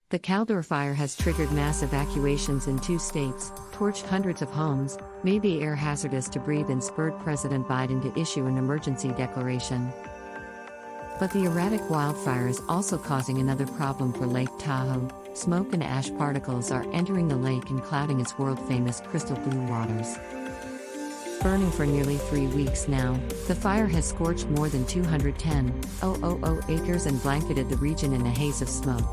The Caldor fire has triggered mass evacuations in 2 states, torched hundreds of homes, made the air hazardous to breathe, and spurred President Biden to issue an emergency declaration. But the erratic wildfire is also causing another problem for Lake Tahoe. Smoke and ash particles are entering the lake and clouding its world-famous crystal blue waters. Burning for nearly 3 weeks now, the fire has scorched more than 210,000 acres and blanketed the region in a haze of smoke.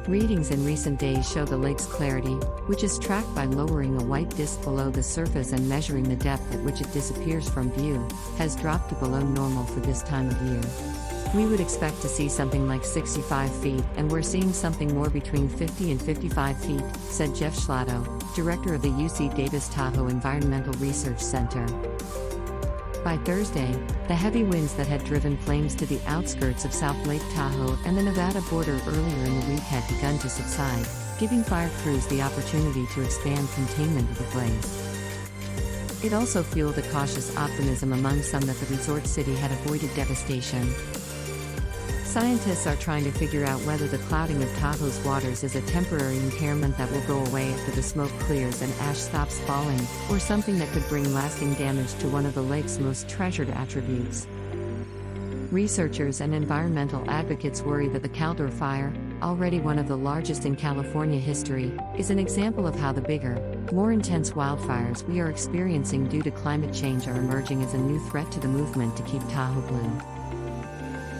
Readings in recent days show the lake's clarity, which is tracked by lowering a white disk below the surface and measuring the depth at which it disappears from view, has dropped to below normal for this time of year. We would expect to see something like 65 feet, and we're seeing something more between 50 and 55 feet, said Geoff Schladow, director of the UC Davis Tahoe Environmental Research Center. By Thursday, the heavy winds that had driven flames to the outskirts of South Lake Tahoe and the Nevada border earlier in the week had begun to subside, giving fire crews the opportunity to expand containment of the blaze. It also fueled a cautious optimism among some that the resort city had avoided devastation. Scientists are trying to figure out whether the clouding of Tahoe's waters is a temporary impairment that will go away after the smoke clears and ash stops falling, or something that could bring lasting damage to one of the lake's most treasured attributes. Researchers and environmental advocates worry that the Caldor fire, already one of the largest in California history, is an example of how the bigger, more intense wildfires we are experiencing due to climate change are emerging as a new threat to the movement to keep Tahoe blue.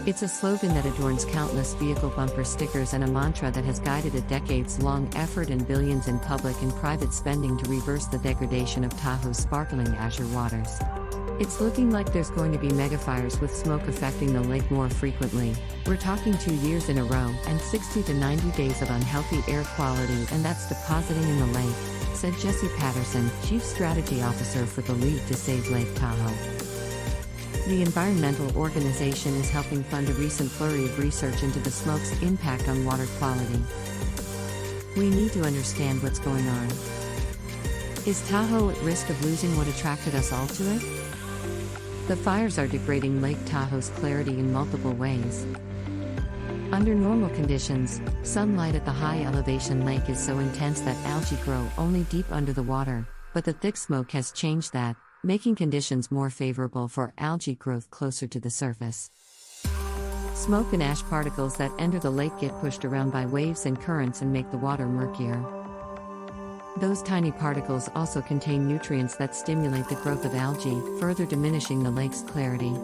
It's a slogan that adorns countless vehicle bumper stickers and a mantra that has guided a decades-long effort and billions in public and private spending to reverse the degradation of Tahoe's sparkling azure waters. It's looking like there's going to be megafires with smoke affecting the lake more frequently. We're talking 2 years in a row and 60 to 90 days of unhealthy air quality, and that's depositing in the lake, said Jesse Patterson, Chief Strategy Officer for the League to Save Lake Tahoe. The environmental organization is helping fund a recent flurry of research into the smoke's impact on water quality. We need to understand what's going on. Is Tahoe at risk of losing what attracted us all to it? The fires are degrading Lake Tahoe's clarity in multiple ways. Under normal conditions, sunlight at the high elevation lake is so intense that algae grow only deep under the water, but the thick smoke has changed that, making conditions more favorable for algae growth closer to the surface. Smoke and ash particles that enter the lake get pushed around by waves and currents and make the water murkier. Those tiny particles also contain nutrients that stimulate the growth of algae, further diminishing the lake's clarity.